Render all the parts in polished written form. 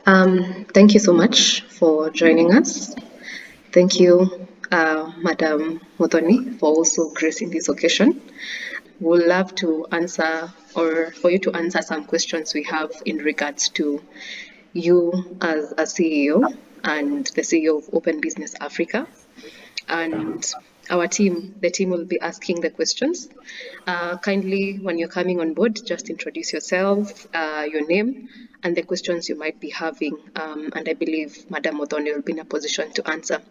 Thank you so much for joining us. Thank you, Madam Muthoni, for also gracing this occasion. We'll love to answer or for you to answer some questions we have in regards to you as a CEO and the CEO of Open Business Africa. And the team will be asking the questions. Kindly, when you're coming on board, just introduce yourself, your name, and the questions you might be having. And I believe Madam Muthoni will be in a position to answer.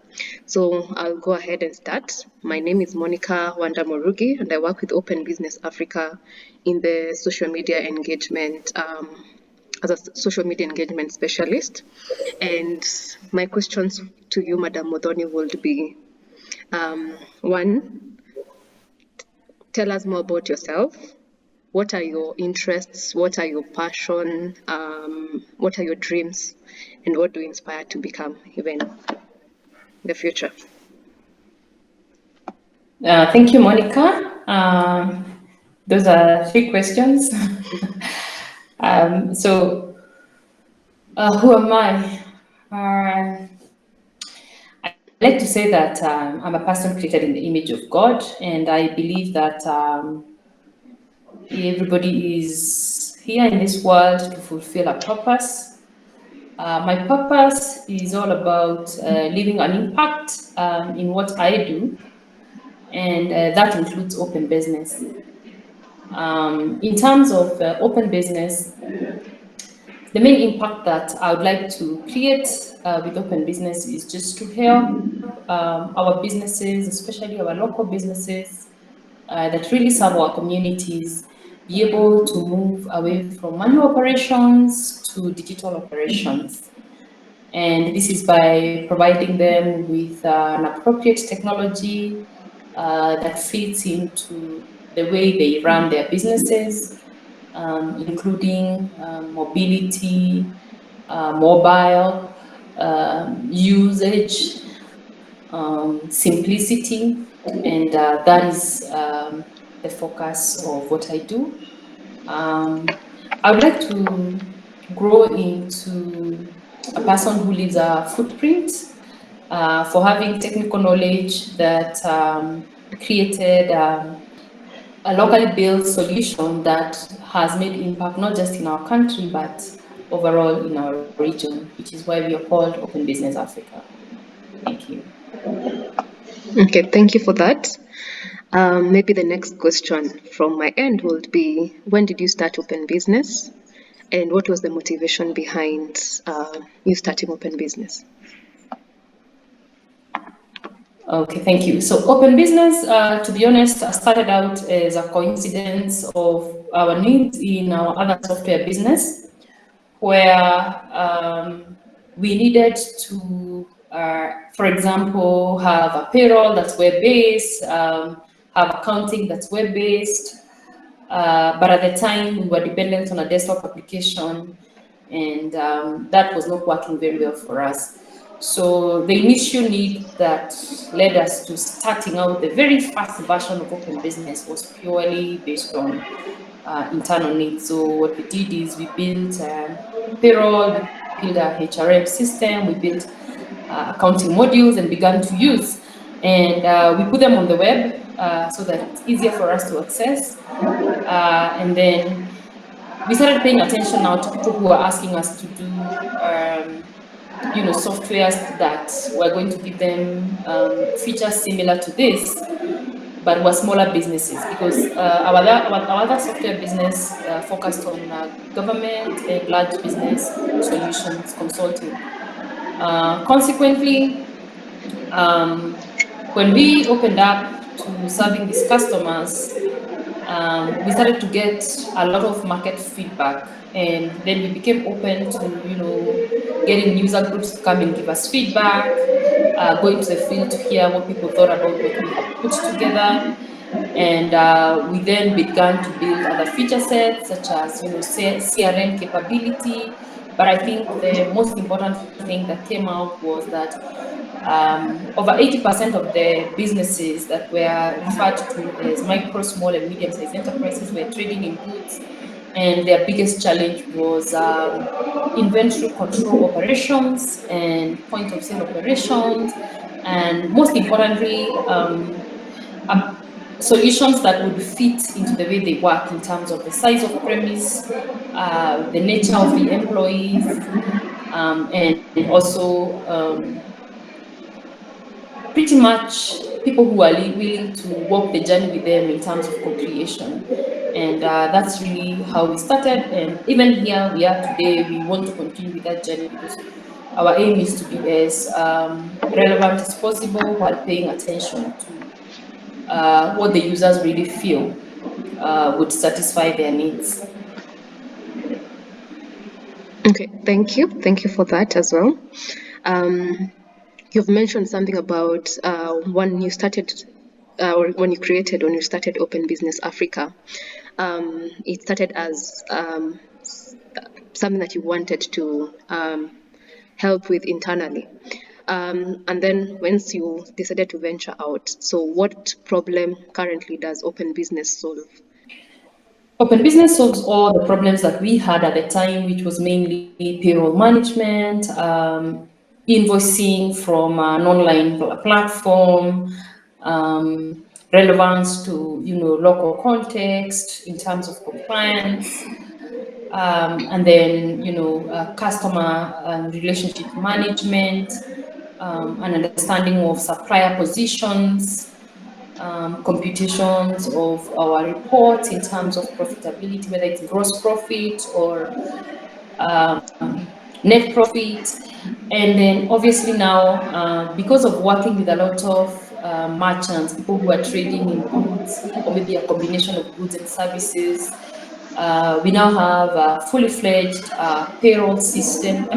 So I'll go ahead and start. My name is Monica Wanda Morugi, and I work with Open Business Africa in the social media engagement. As a social media engagement specialist. And my questions to you, Madam Muthoni, would be one, tell us more about yourself. What are your interests? What are your passion? What are your dreams? And what do you inspire to become even in the future? Thank you, Monica. Those are 3 questions. Who am I? I like to say that I'm a person created in the image of God, and I believe that everybody is here in this world to fulfill a purpose. My purpose is all about leaving an impact in what I do, and that includes open business. In terms of open business, the main impact that I would like to create with open business is just to help our businesses, especially our local businesses that really serve our communities, be able to move away from manual operations to digital operations. And this is by providing them with an appropriate technology that fits into the way they run their businesses, including mobility, mobile usage, simplicity, and that is the focus of what I do. I would like to grow into a person who leaves a footprint for having technical knowledge that created a locally built solution that has made impact not just in our country but overall in our region, which is why we are called Open Business Africa. Thank you. Okay, thank you for that. Maybe the next question from my end would be, when did you start Open Business? And what was the motivation behind you starting Open Business? Okay, thank you. So Open Business, to be honest, started out as a coincidence of our needs in our other software business, where we needed to, for example, have a payroll that's web-based, have accounting that's web-based, but at the time we were dependent on a desktop application, and that was not working very well for us. So the initial need that led us to starting out the very first version of Open Business was purely based on internal needs. So what we did is we built payroll, we built a HRM system, we built accounting modules and began to use. And we put them on the web so that it's easier for us to access. And then we started paying attention now to people who are asking us to do softwares that were going to give them features similar to this, but were smaller businesses, because our other software business focused on government and large business solutions consulting. Consequently, when we opened up to serving these customers, we started to get a lot of market feedback, and then we became open to getting user groups to come and give us feedback, going to the field to hear what people thought about what we had put together. And we then began to build other feature sets such as CRM capability. But I think the most important thing that came out was that over 80% of the businesses that were referred to as micro, small, and medium-sized enterprises were trading in goods and their biggest challenge was inventory control operations and point of sale operations, and most importantly, solutions that would fit into the way they work in terms of the size of premise, the nature of the employees, and also pretty much people who are willing to walk the journey with them in terms of co-creation. And that's really how we started. And even here we are today, we want to continue with that journey because our aim is to be as relevant as possible while paying attention to what the users really feel would satisfy their needs. Okay, thank you. Thank you for that as well. You've mentioned something about when you started or when you created, when you started Open Business Africa. It started as something that you wanted to help with internally. And then once you decided to venture out, so what problem currently does Open Business solve? Open Business solves all the problems that we had at the time, which was mainly payroll management, invoicing from an online platform, relevance to local context in terms of compliance, and then customer relationship management, an understanding of supplier positions, computations of our reports in terms of profitability, whether it's gross profit or net profit. And then obviously now, because of working with a lot of merchants, people who are trading in goods or maybe a combination of goods and services, we now have a fully fledged payroll system.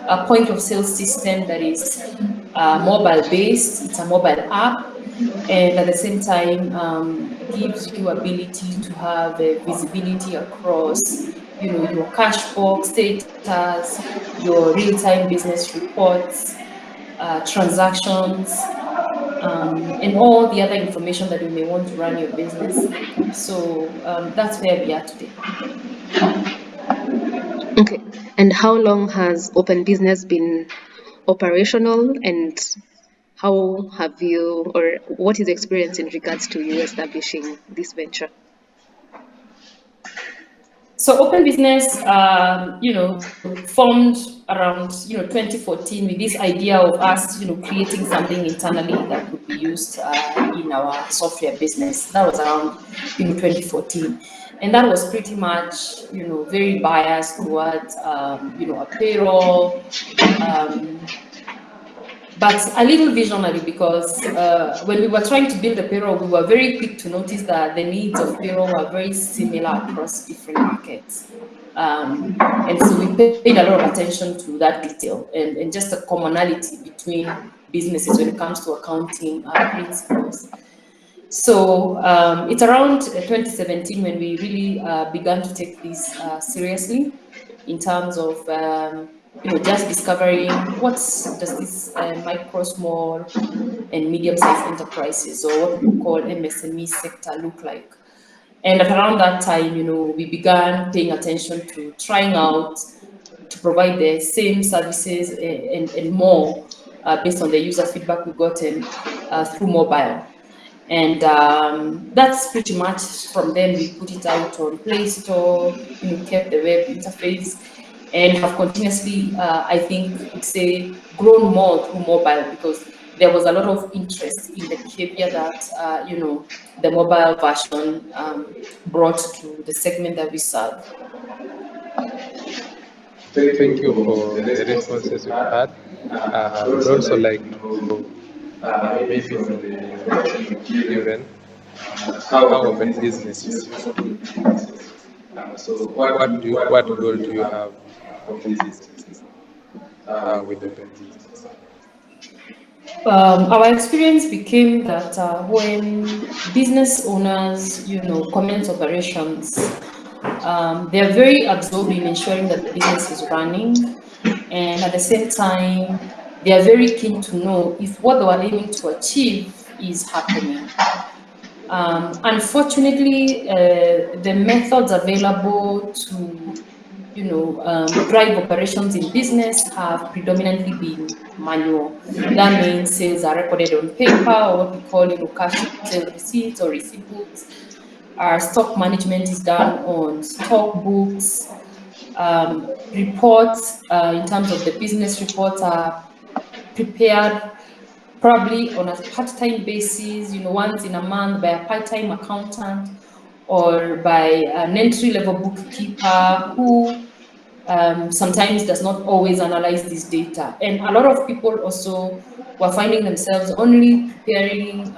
A point of sale system that is mobile based. It's a mobile app, and at the same time gives you ability to have visibility across your cash box status, your real-time business reports, transactions, and all the other information that you may want to run your business. So that's where we are today. Okay, and how long has Open Business been operational, and how have you, or what is the experience in regards to you establishing this venture? So Open Business, formed around 2014 with this idea of us creating something internally that could be used in our software business. That was around 2014, and that was pretty much very biased towards a payroll. But a little visionary, because when we were trying to build a payroll, we were very quick to notice that the needs of payroll were very similar across different markets. And so we paid a lot of attention to that detail and just a commonality between businesses when it comes to accounting principles. So it's around 2017 when we really began to take this seriously in terms of just discovering does this micro, small, and medium-sized enterprises, or what people call MSME sector, look like. And at around that time, we began paying attention to trying out to provide the same services and more based on the user feedback we've gotten through mobile. And that's pretty much from then we put it out on Play Store, kept the web interface, and have continuously, I think, would say, grown more through mobile, because there was a lot of interest in the behavior that the mobile version brought to the segment that we serve. Thank you for the responses you've had. I would also like to know, maybe from the introduction you've given, how open business is useful to businesses. So what goal do you have from this business with open business? Our experience became that when business owners, commence operations, they are very absorbed in ensuring that the business is running, and at the same time, they are very keen to know if what they are aiming to achieve is happening. Unfortunately, the methods available to drive operations in business have predominantly been manual. That means sales are recorded on paper, or what we call cash sales receipts or receipt books. Our stock management is done on stock books. Reports, in terms of the business reports, are prepared probably on a part-time basis, once in a month by a part-time accountant or by an entry-level bookkeeper who sometimes does not always analyze this data. And a lot of people also were finding themselves only preparing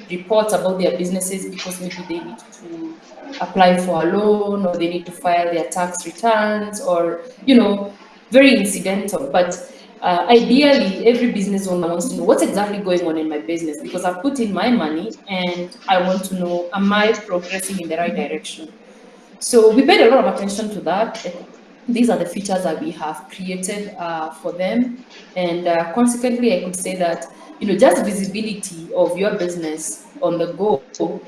reports about their businesses because maybe they need to apply for a loan or they need to file their tax returns or, very incidental. But ideally, every business owner wants to know what's exactly going on in my business because I've put in my money and I want to know, am I progressing in the right direction? So we paid a lot of attention to that. These are the features that we have created for them. And consequently, I could say that, just visibility of your business on the go,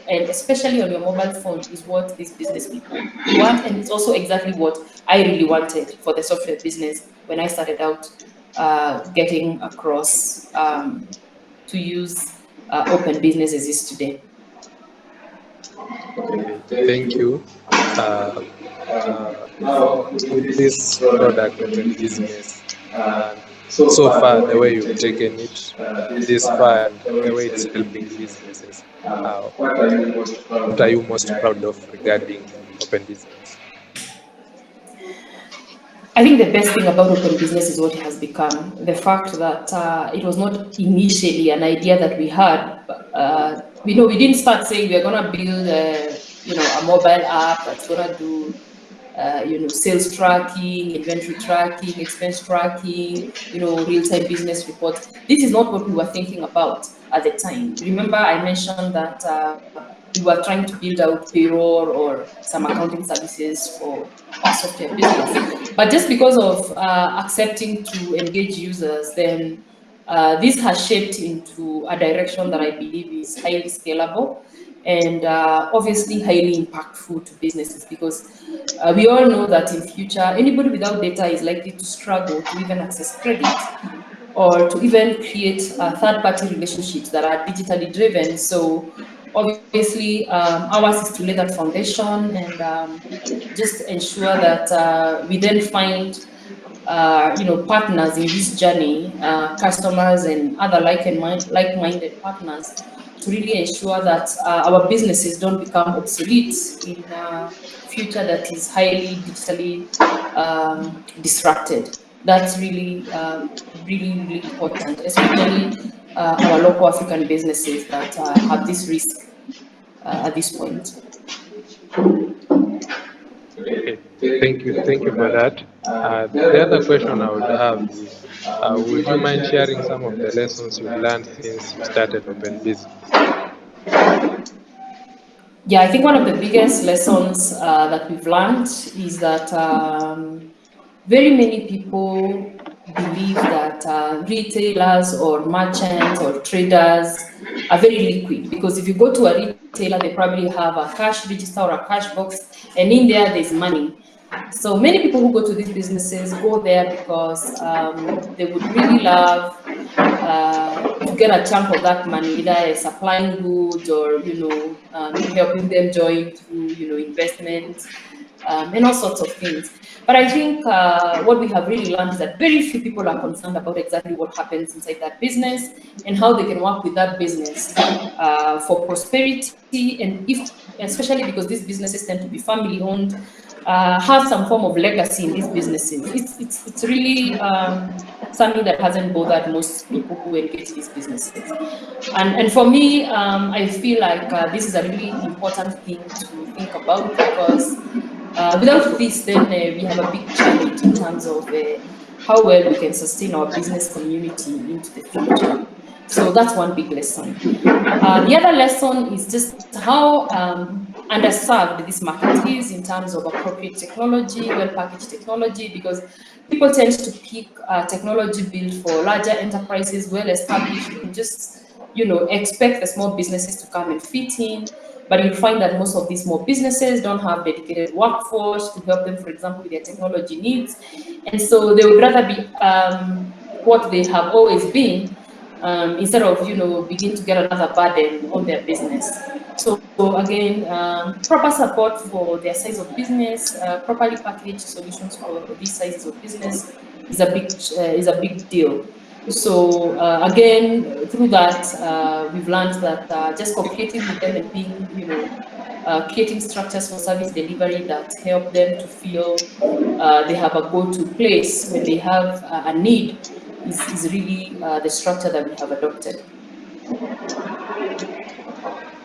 and especially on your mobile phone, is what these business people want. And it's also exactly what I really wanted for the software business when I started out getting across to use open business as is today. Okay, thank you. Now, with this product open business, and so far the way you've taken it this far and the way it's helping businesses, what are you most proud of regarding open business? I think the best thing about open business is what it has become. The fact that it was not initially an idea that we had. We didn't start saying we're going to build a mobile app that's going to do sales tracking, inventory tracking, expense tracking, real-time business reports. This is not what we were thinking about at the time. Remember, I mentioned that we were trying to build out payroll or some accounting services for our software business. But just because of accepting to engage users, then this has shaped into a direction that I believe is highly scalable and obviously highly impactful to businesses because we all know that in future, anybody without data is likely to struggle to even access credit or to even create third-party relationships that are digitally driven. So obviously, ours is to lay that foundation and just ensure that we then find partners in this journey, customers and other like-minded partners to really ensure that our businesses don't become obsolete in a future that is highly digitally disrupted. That's really, really important, especially our local African businesses that have this risk at this point. Okay, thank you for that. The other question I would have is, would you mind sharing some of the lessons you've learned since you started Open Business? Yeah, I think one of the biggest lessons that we've learned is that very many people believe that retailers or merchants or traders are very liquid because if you go to a retailer, they probably have a cash register or a cash box, and in there's money. So many people who go to these businesses go there because they would really love to get a chunk of that money, either supplying goods or maybe helping them join through investments and all sorts of things. But I think what we have really learned is that very few people are concerned about exactly what happens inside that business and how they can work with that business for prosperity, and especially because these businesses tend to be family owned, have some form of legacy in these businesses. It's really something that hasn't bothered most people who engage these businesses. And for me, I feel like this is a really important thing to think about because without this, then we have a big challenge in terms of how well we can sustain our business community into the future. So that's one big lesson. The other lesson is just how underserved this market is in terms of appropriate technology, well-packaged technology, because people tend to pick technology built for larger enterprises, well-established, and just expect the small businesses to come and fit in, but you find that most of these small businesses don't have dedicated workforce to help them, for example, with their technology needs. And so they would rather be what they have always been, instead of, begin to get another burden on their business. So again, proper support for their size of business, properly packaged solutions for these sizes of business is a big deal. So again, through that, we've learned that just cooperating with them and being, creating structures for service delivery that help them to feel they have a go-to place when they have a need is really the structure that we have adopted.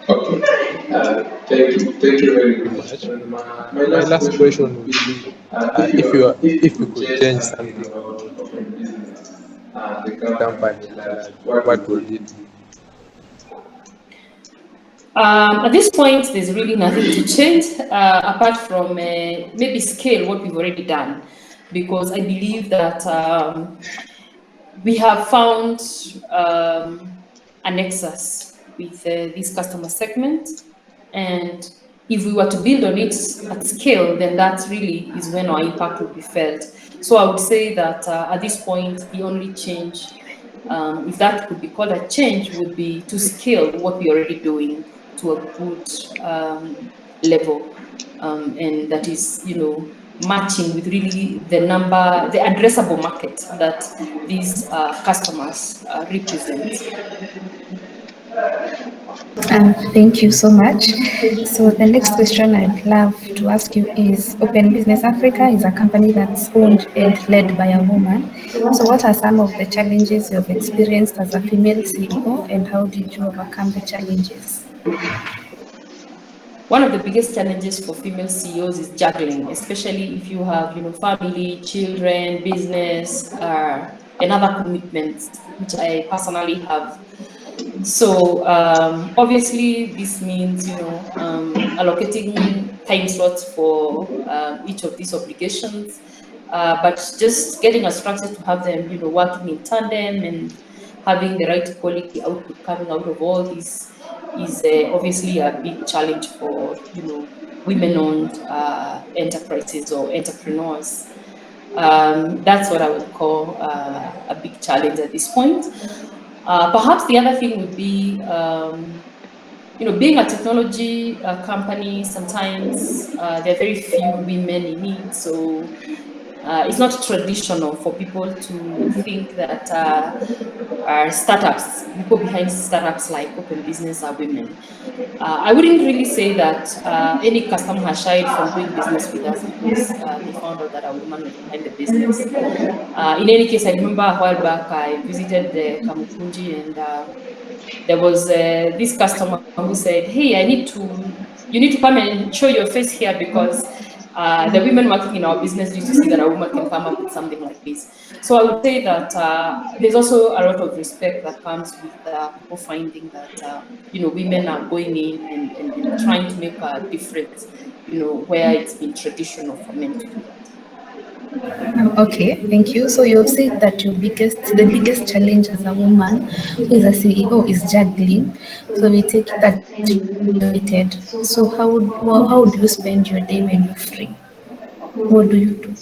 Okay. Thank you very much. much. And My my last last question question would would be, be, if you if you could could change change something something about about open business, the the company company at at large, large, what what would would it it be? be? At this point, there's really nothing to change apart from maybe scale what we've already done, because I believe that we have found a nexus with this customer segment, and if we were to build on it at scale, then that really is when our impact will be felt. So I would say that at this point, the only change, if that could be called a change, would be to scale what we're already doing to a good level, and that is, matching with really the addressable market that these customers represent. Thank you so much. So the next question I'd love to ask you is, Open Business Africa is a company that's owned and led by a woman. So what are some of the challenges you've experienced as a female CEO, and how did you overcome the challenges? One of the biggest challenges for female CEOs is juggling, especially if you have, family, children, business, and other commitments, which I personally have. So obviously, this means, allocating time slots for each of these obligations, but just getting a structure to have them, working in tandem and having the right quality output coming out of all these is obviously a big challenge for, women-owned enterprises or entrepreneurs. That's what I would call a big challenge at this point. Perhaps the other thing would be, being a technology company, sometimes there are very few women in it. So it's not traditional for people to think that people behind startups like Open Business are women. I wouldn't really say that any customer has shied from doing business with us because they found out that a woman was behind the business. In any case, I remember a while back I visited the Kamukunji, and there was this customer who said, "Hey, you need to come and show your face here because the women working in our business need to see that a woman can come up with something like this." So I would say that there's also a lot of respect that comes with people finding that women are going in and trying to make a difference, where it's been traditional for men to do that. Okay, thank you. So you've said that the biggest challenge as a woman who is a CEO is juggling. So we take it that you're limited. So how do you spend your day when you're free? What do you do?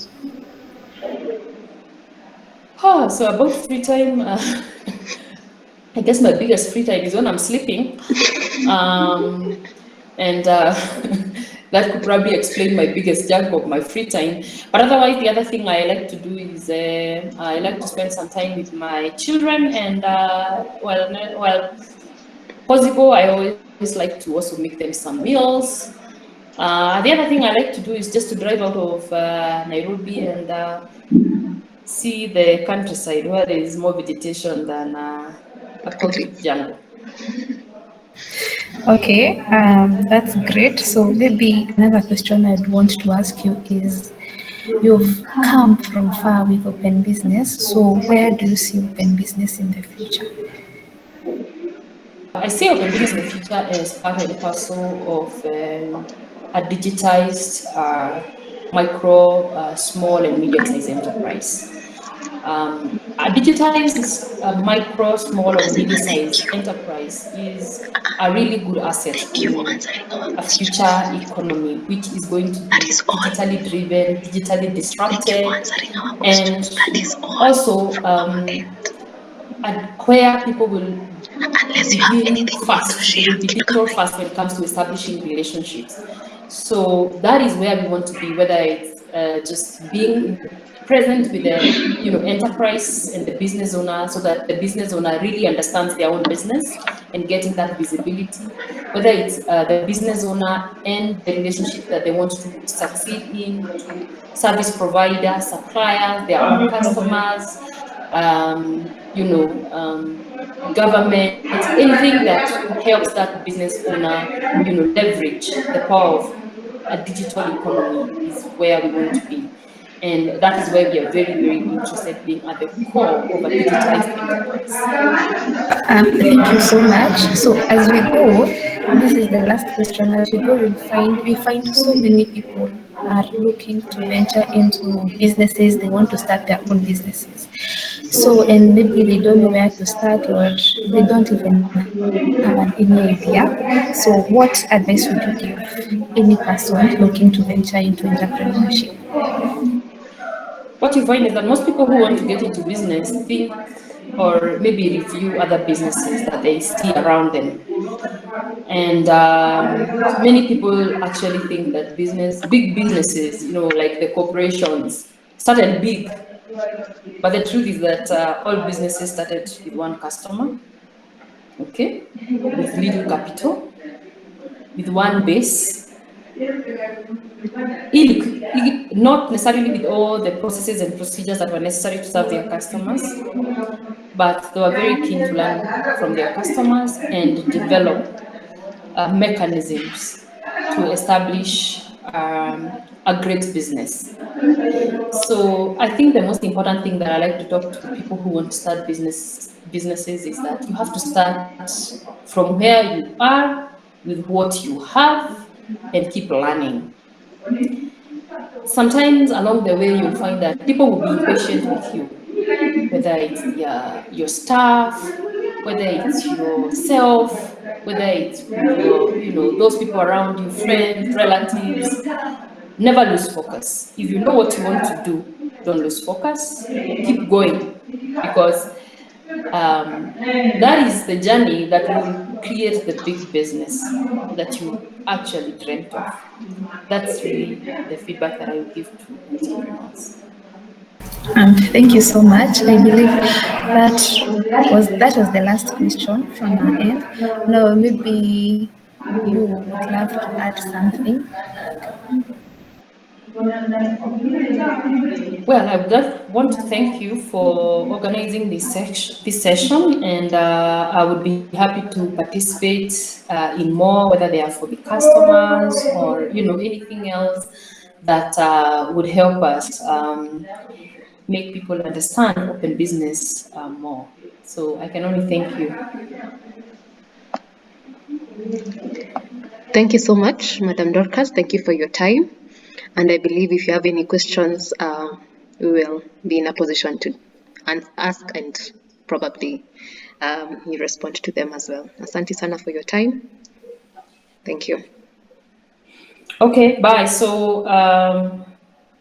So about free time, I guess my biggest free time is when I'm sleeping. And that could probably explain my biggest chunk of my free time. But otherwise, the other thing I like to do is I like to spend some time with my children. And possible, I always like to also make them some meals. The other thing I like to do is just to drive out of Nairobi and see the countryside where there is more vegetation than a concrete jungle. Okay, that's great. So maybe another question I'd want to ask you is, you've come from far with Open Business. So where do you see Open Business in the future? I see Open Business in the future as part and parcel of a digitized micro, small, and medium-sized enterprise. A digitized micro, small, or medium-sized enterprise is a really good asset to a future economy, which is going to be digitally driven, digitally disrupted, and also where people will begin fast. They will be digital fast when it comes to establishing relationships. So that is where we want to be, whether it's just being present with the enterprise and the business owner, so that the business owner really understands their own business and getting that visibility, whether it's the business owner and the relationship that they want to succeed in, to service providers, suppliers, their own customers, government, anything that helps that business owner, leverage the power of a digital economy is where we want to be. And that is where we are very, very interested being at the core of a digitized enterprise. Thank you so much. So as we go, this is the last question. As we go, we find so many people are looking to venture into businesses. They want to start their own businesses. So and maybe they don't know where to start, or they don't even have any idea. So what advice would you give any person looking to venture into entrepreneurship? What you find is that most people who want to get into business think or maybe review other businesses that they see around them. And many people actually think that big businesses, like the corporations, started big. But the truth is that all businesses started with one customer, okay, with little capital, with one base, not necessarily with all the processes and procedures that were necessary to serve their customers, but they were very keen to learn from their customers and develop mechanisms to establish a great business. So I think the most important thing that I like to talk to people who want to start businesses is that you have to start from where you are with what you have and keep learning. Sometimes along the way, you'll find that people will be impatient with you, whether it's your staff, whether it's yourself, whether it's with those people around you, friends, relatives. Never lose focus. If you know what you want to do, don't lose focus. Keep going, because that is the journey that will create the big business that you actually dreamt of. That's really the feedback that I would give to entrepreneurs. Thank you so much. I believe that was the last question from our end. Now, maybe you would love to add something. Well, I would just want to thank you for organizing this session, and I would be happy to participate in more, whether they are for the customers or anything else that would help us make people understand open business more. So I can only thank you. Thank you so much, Madam Dorcas. Thank you for your time. And I believe if you have any questions, we will be in a position to ask and probably you respond to them as well. Asante sana for your time. Thank you. Okay, bye. So